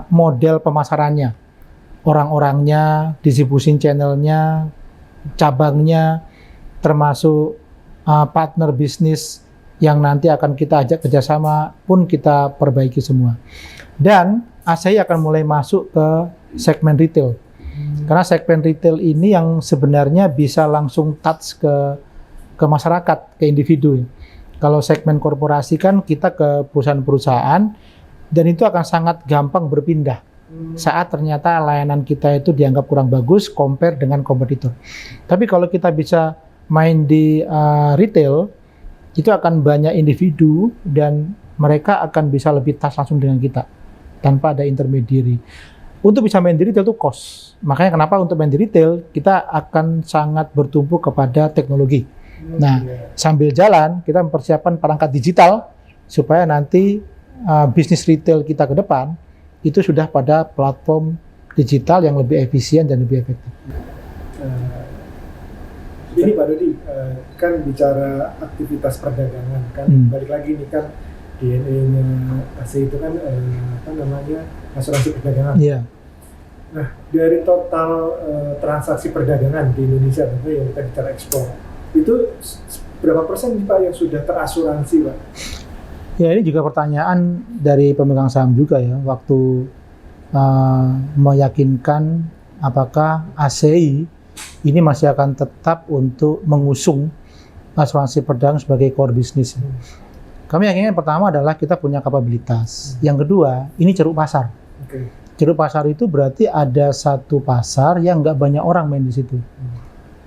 model pemasarannya, orang-orangnya, distribusi channelnya, cabangnya, termasuk partner bisnis yang nanti akan kita ajak kerjasama pun kita perbaiki semua. Dan ACI akan mulai masuk ke segmen retail. Karena segmen retail ini yang sebenarnya bisa langsung touch ke masyarakat, ke individu. Kalau segmen korporasi kan kita ke perusahaan-perusahaan, dan itu akan sangat gampang berpindah saat ternyata layanan kita itu dianggap kurang bagus compare dengan kompetitor. Tapi kalau kita bisa main di retail, itu akan banyak individu dan mereka akan bisa lebih touch langsung dengan kita tanpa ada intermediary. Untuk bisa main di retail itu cost. Makanya kenapa untuk main di retail kita akan sangat bertumpu kepada teknologi. Nah, sambil jalan kita mempersiapkan perangkat digital supaya nanti bisnis retail kita ke depan itu sudah pada platform digital yang lebih efisien dan lebih efektif. Ini Pak Dodi, kan bicara aktivitas perdagangan kan, balik lagi nih kan DNA-nya ACI itu kan asuransi perdagangan. Iya. Nah, dari total transaksi perdagangan di Indonesia, tentu yang kita bicara ekspor, itu berapa persen nih Pak yang sudah terasuransi Pak? Ya, ini juga pertanyaan dari pemegang saham juga ya, waktu meyakinkan apakah ACI ini masih akan tetap untuk mengusung asuransi perdagangan sebagai core business. Kami yakin yang pertama adalah kita punya kapabilitas. Yang kedua, ini ceruk pasar. Ceruk pasar itu berarti ada satu pasar yang nggak banyak orang main di situ.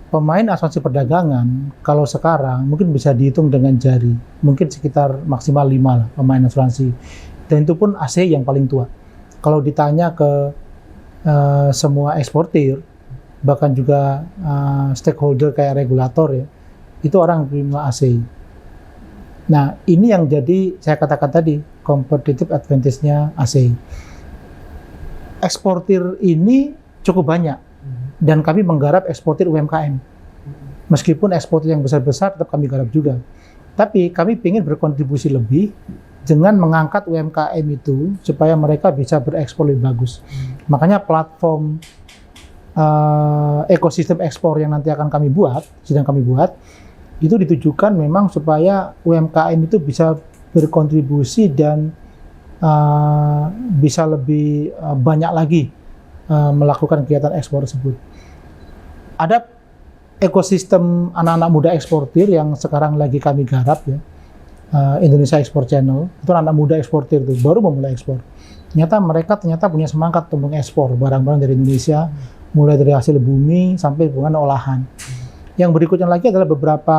Pemain asuransi perdagangan, kalau sekarang mungkin bisa dihitung dengan jari. Mungkin sekitar maksimal 5 lah pemain asuransi. Dan itu pun ACI yang paling tua. Kalau ditanya ke semua eksportir, bahkan juga stakeholder kayak regulator ya, itu orang terima ACI. Nah, ini yang jadi saya katakan tadi, competitive advantage-nya ACI. Eksportir ini cukup banyak, dan kami menggarap eksportir UMKM. Meskipun eksportir yang besar-besar tetap kami garap juga. Tapi kami ingin berkontribusi lebih dengan mengangkat UMKM itu supaya mereka bisa berekspor lebih bagus. Makanya platform ekosistem ekspor yang nanti akan kami buat, sedang kami buat, itu ditujukan memang supaya UMKM itu bisa berkontribusi dan bisa lebih banyak lagi melakukan kegiatan ekspor tersebut. Ada ekosistem anak-anak muda eksportir yang sekarang lagi kami garap ya, Indonesia Export Channel, itu anak muda eksportir itu baru memulai ekspor. Mereka punya semangat untuk mengekspor barang-barang dari Indonesia, mulai dari hasil bumi sampai hubungan olahan. Yang berikutnya lagi adalah beberapa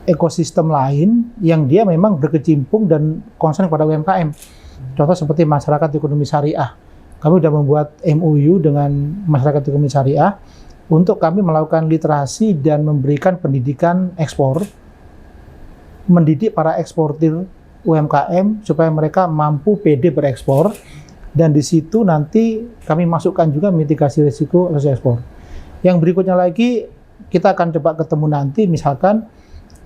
ekosistem lain yang dia memang berkecimpung dan concern pada UMKM. Contoh seperti masyarakat ekonomi syariah. Kami sudah membuat MOU dengan masyarakat ekonomi syariah untuk kami melakukan literasi dan memberikan pendidikan ekspor, mendidik para eksportir UMKM supaya mereka mampu pede berekspor, dan di situ nanti kami masukkan juga mitigasi risiko ekspor. Yang berikutnya lagi kita akan coba ketemu nanti misalkan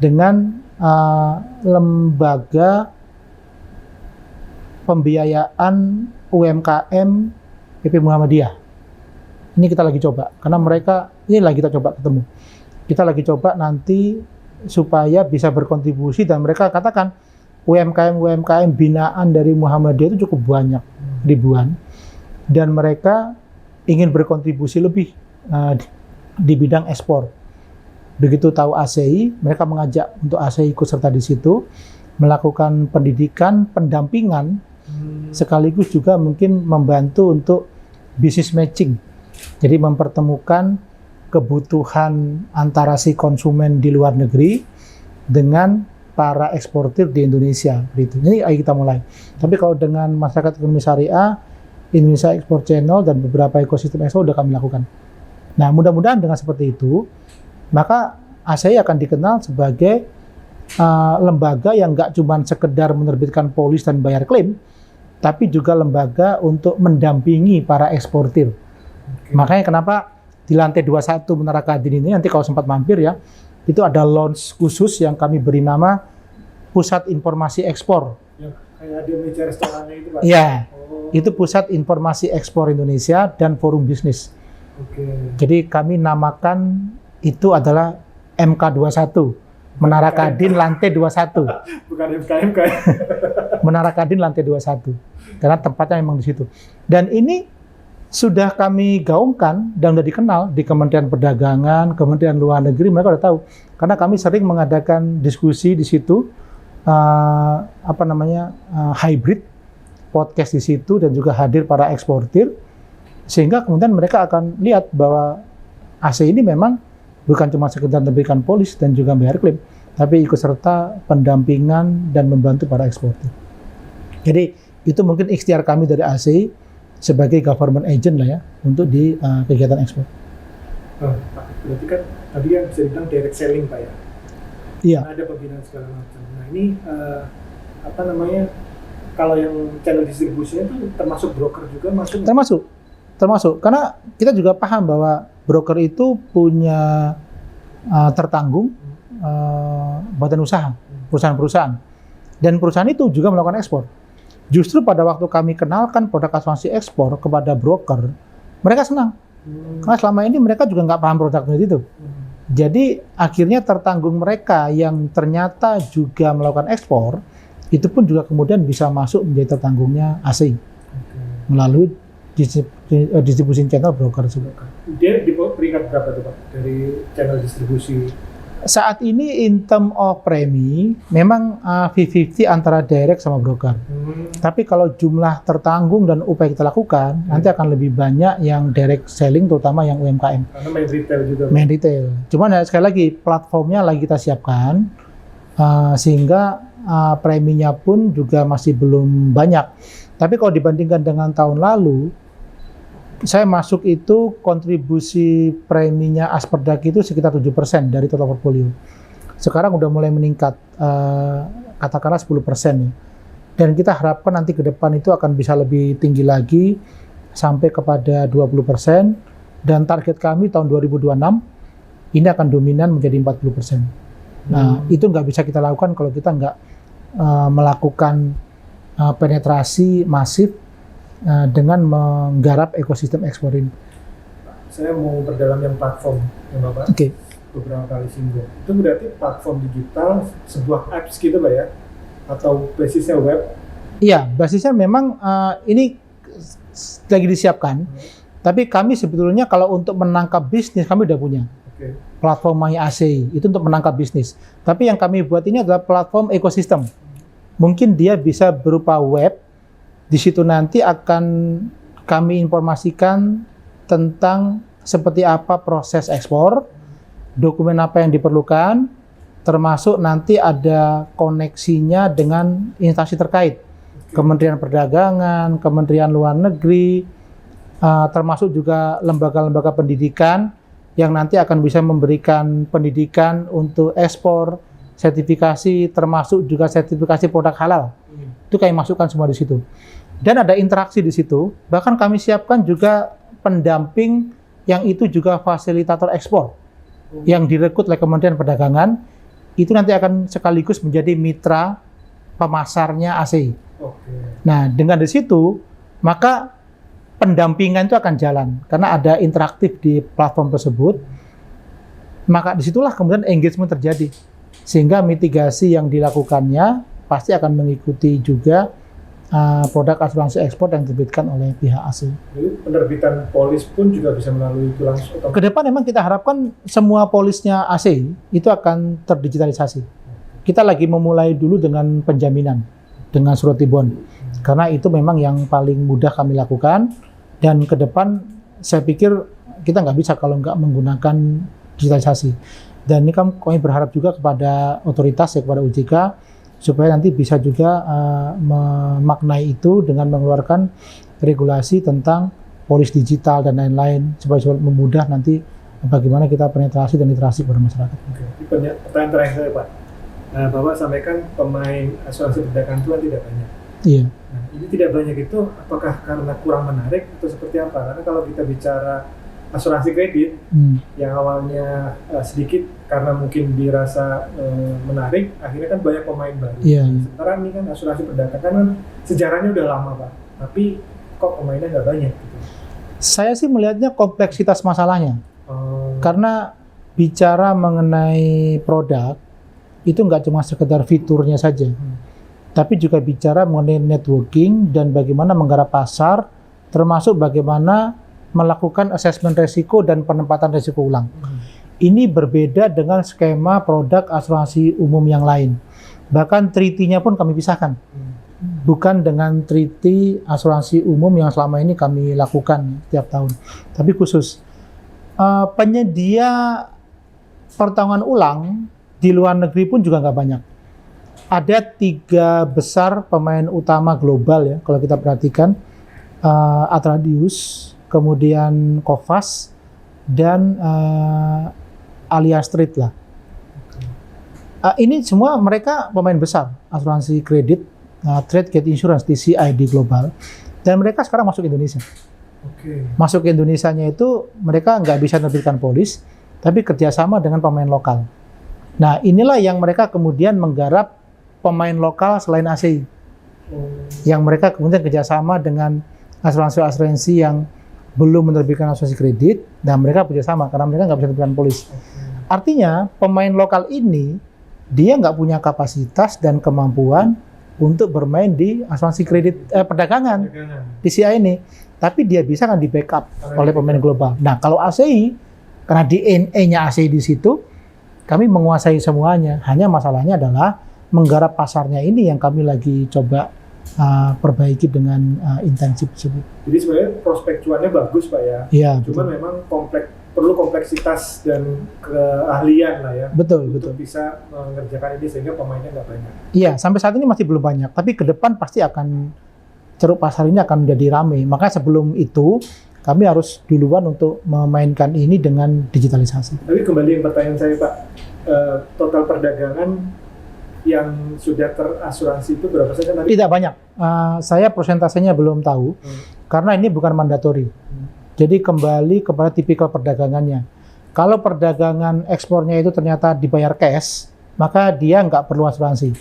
dengan lembaga pembiayaan UMKM PP Muhammadiyah. Ini kita lagi coba, karena mereka, ini lagi kita coba ketemu. Kita lagi coba nanti supaya bisa berkontribusi dan mereka katakan UMKM binaan dari Muhammadiyah itu cukup banyak, ribuan. Dan mereka ingin berkontribusi lebih di bidang ekspor. Begitu tahu ACI, mereka mengajak untuk ACI ikut serta di situ, melakukan pendidikan, pendampingan, sekaligus juga mungkin membantu untuk business matching. Jadi mempertemukan kebutuhan antara si konsumen di luar negeri dengan para eksportir di Indonesia. Gitu. Ini ayo kita mulai. Tapi kalau dengan masyarakat ekonomi syariah, Indonesia Export Channel dan beberapa ekosistem ekspor sudah kami lakukan. Nah, mudah-mudahan dengan seperti itu, maka ASEI akan dikenal sebagai lembaga yang nggak cuma sekedar menerbitkan polis dan bayar klaim, tapi juga lembaga untuk mendampingi para eksportir. Makanya kenapa di lantai 21 Menara Kadin ini, nanti kalau sempat mampir ya, itu ada lounge khusus yang kami beri nama Pusat Informasi Ekspor. Ya, kayak ada meja restorannya itu Pak? Iya, Oh. itu Pusat Informasi Ekspor Indonesia dan Forum Bisnis. Oke. Jadi kami namakan itu adalah MK21, Menara Kadin lantai 21. Bukan MKMK. Menara Kadin lantai 21. Karena tempatnya memang di situ. Dan ini sudah kami gaungkan dan sudah dikenal di Kementerian Perdagangan, Kementerian Luar Negeri, mereka sudah tahu. Karena kami sering mengadakan diskusi di situ, hybrid podcast di situ dan juga hadir para eksportir, sehingga kemudian mereka akan lihat bahwa ASEI ini memang bukan cuma sekedar memberikan polis dan juga bayar klaim, tapi ikut serta pendampingan dan membantu para eksportir. Jadi itu mungkin ikhtiar kami dari ASEI sebagai government agent lah ya untuk di kegiatan ekspor. Oh, Pak, berarti kan tadi yang bisa dibilang direct selling Pak ya? Iya. Ada pembinaan segala macam. Nah ini kalau yang channel distribusinya itu termasuk broker juga masuk? Termasuk. Karena kita juga paham bahwa broker itu punya tertanggung badan usaha, perusahaan-perusahaan. Dan perusahaan itu juga melakukan ekspor. Justru pada waktu kami kenalkan produk asuransi ekspor kepada broker, mereka senang. Karena selama ini mereka juga nggak paham produknya itu. Jadi akhirnya tertanggung mereka yang ternyata juga melakukan ekspor, itu pun juga kemudian bisa masuk menjadi tertanggungnya ASEI melalui distribusi channel broker tersebut. Dia di peringkat berapa tuh Pak dari channel distribusi? Saat ini in term of premi memang 50-50 antara direct sama broker. Tapi kalau jumlah tertanggung dan upaya kita lakukan, nanti akan lebih banyak yang direct selling, terutama yang UMKM. Karena main retail juga. Main retail. Cuman ya, sekali lagi platformnya lagi kita siapkan, sehingga preminya pun juga masih belum banyak. Tapi kalau dibandingkan dengan tahun lalu, saya masuk itu kontribusi preminya Asperdak itu sekitar 7% dari total portfolio. Sekarang udah mulai meningkat, katakanlah 10% ya. Dan kita harapkan nanti ke depan itu akan bisa lebih tinggi lagi, sampai kepada 20%. Dan target kami tahun 2026, ini akan dominan menjadi 40%. Nah, itu nggak bisa kita lakukan kalau kita nggak melakukan penetrasi masif dengan menggarap ekosistem ekspor ini. Saya mau berdalam yang platform yang Bapak beberapa kali singgung. Itu berarti platform digital, sebuah apps gitu Pak ya? Atau basisnya web? Iya, basisnya memang ini lagi disiapkan. Tapi kami sebetulnya kalau untuk menangkap bisnis kami udah punya. Platform My ASEI itu untuk menangkap bisnis. Tapi yang kami buat ini adalah platform ekosistem. Mungkin dia bisa berupa web. Di situ nanti akan kami informasikan tentang seperti apa proses ekspor, dokumen apa yang diperlukan, termasuk nanti ada koneksinya dengan instansi terkait, Kementerian Perdagangan, Kementerian Luar Negeri, termasuk juga lembaga-lembaga pendidikan yang nanti akan bisa memberikan pendidikan untuk ekspor, sertifikasi, termasuk juga sertifikasi produk halal. Itu kami masukkan semua di situ. Dan ada interaksi di situ, bahkan kami siapkan juga pendamping yang itu juga fasilitator ekspor yang direkrut oleh Kementerian Perdagangan, itu nanti akan sekaligus menjadi mitra pemasarnya ASEI. Nah, dengan di situ, maka pendampingan itu akan jalan, karena ada interaktif di platform tersebut, maka disitulah kemudian engagement terjadi, sehingga mitigasi yang dilakukannya pasti akan mengikuti juga produk asuransi ekspor yang diterbitkan oleh pihak ASEI. Jadi penerbitan polis pun juga bisa melalui itu langsung? Kedepan memang kita harapkan semua polisnya ASEI itu akan terdigitalisasi. Kita lagi memulai dulu dengan penjaminan, dengan surety bond. Karena itu memang yang paling mudah kami lakukan. Dan ke depan saya pikir kita nggak bisa kalau nggak menggunakan digitalisasi. Dan ini kami berharap juga kepada otoritas ya, kepada OJK, supaya nanti bisa juga memaknai itu dengan mengeluarkan regulasi tentang polis digital dan lain-lain, supaya memudah nanti bagaimana kita penetrasi dan literasi kepada masyarakat. Oke. Ini pertanyaan terakhir saya, Pak. Bapak sampaikan pemain asuransi perdagangan itu kan tidak banyak. Iya. Nah, ini tidak banyak itu apakah karena kurang menarik atau seperti apa? Karena kalau kita bicara asuransi kredit yang awalnya sedikit karena mungkin dirasa menarik, akhirnya kan banyak pemain baru. Iya. Sementara ini kan asuransi perdagangan kan sejarahnya udah lama, Pak. Tapi kok pemainnya nggak banyak gitu. Saya sih melihatnya kompleksitas masalahnya. Karena bicara mengenai produk itu nggak cuma sekedar fiturnya saja, tapi juga bicara mengenai networking dan bagaimana menggarap pasar, termasuk bagaimana melakukan asesmen resiko dan penempatan resiko ulang. Ini berbeda dengan skema produk asuransi umum yang lain. Bahkan treaty-nya pun kami pisahkan. Bukan dengan treaty asuransi umum yang selama ini kami lakukan tiap tahun, tapi khusus. Penyedia pertanggungan ulang di luar negeri pun juga nggak banyak. Ada 3 besar pemain utama global ya, kalau kita perhatikan, Atradius, kemudian Coface, dan Allianz Trade lah. Ini semua mereka pemain besar, asuransi kredit, Trade Credit Insurance, TCI di global, dan mereka sekarang masuk Indonesia. Masuk ke Indonesianya itu mereka nggak bisa menerbitkan polis, tapi kerjasama dengan pemain lokal. Nah, inilah yang mereka kemudian menggarap pemain lokal selain ACI. Yang mereka kemudian kerjasama dengan asuransi-asuransi yang belum menerbitkan asuransi kredit, dan mereka kerjasama karena mereka nggak bisa menerbitkan polis. Artinya, pemain lokal ini, dia nggak punya kapasitas dan kemampuan untuk bermain di asuransi kredit perdagangan di CI ini. Tapi dia bisa kan di backup oleh pemain global. Nah, kalau ACI, karena DNA-nya ACI di situ, kami menguasai semuanya. Hanya masalahnya adalah menggarap pasarnya ini yang kami lagi coba perbaiki dengan intensif tersebut. Jadi sebenarnya prospek cuannya bagus, Pak ya. Iya. Cuma memang perlu kompleksitas dan keahlian lah ya. Betul. Untuk bisa mengerjakan ini sehingga pemainnya nggak banyak. Iya, sampai saat ini masih belum banyak. Tapi ke depan pasti akan ceruk pasar ini akan menjadi ramai. Maka sebelum itu kami harus duluan untuk memainkan ini dengan digitalisasi. Tapi kembali yang pertanyaan saya, Pak, total perdagangan yang sudah terasuransi itu berapa saja? Tidak banyak. Saya persentasenya belum tahu karena ini bukan mandatori. Jadi kembali kepada tipikal perdagangannya. Kalau perdagangan ekspornya itu ternyata dibayar cash, maka dia nggak perlu asuransi.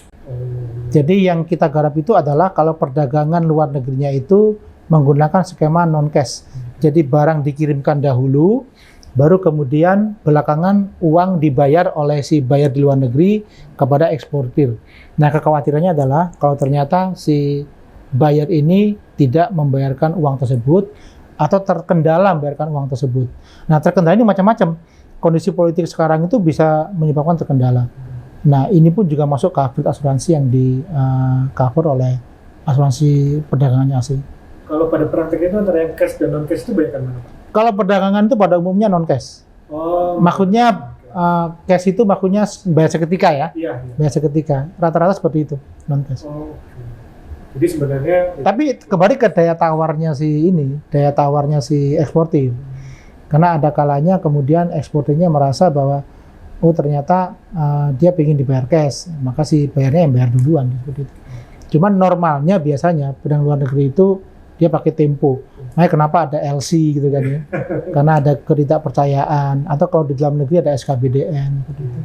Jadi yang kita garap itu adalah kalau perdagangan luar negerinya itu menggunakan skema non-cash. Jadi barang dikirimkan dahulu, baru kemudian belakangan uang dibayar oleh si buyer di luar negeri kepada eksportir. Nah, kekhawatirannya adalah kalau ternyata si buyer ini tidak membayarkan uang tersebut atau terkendala membayarkan uang tersebut. Nah, terkendala ini macam-macam. Kondisi politik sekarang itu bisa menyebabkan terkendala. Nah, ini pun juga masuk coverage asuransi yang di cover oleh asuransi perdagangannya ACI. Kalau pada praktek itu antara yang cash dan non-cash itu banyak mana, Pak? Kalau perdagangan itu pada umumnya non-cash. Maksudnya cash itu maksudnya bayar seketika ya? Iya. Bayar seketika. Rata-rata seperti itu, non-cash. Jadi sebenarnya... Tapi kembali ke daya tawarnya si eksportir. Karena ada kalanya kemudian eksportirnya merasa bahwa oh ternyata dia ingin dibayar cash, maka si bayarnya yang bayar duluan seperti itu. Cuman normalnya biasanya pedang luar negeri itu dia pakai tempo. Makanya kenapa ada LC gitu kan ya? Karena ada ketidakpercayaan, atau kalau di dalam negeri ada SKBDN seperti itu.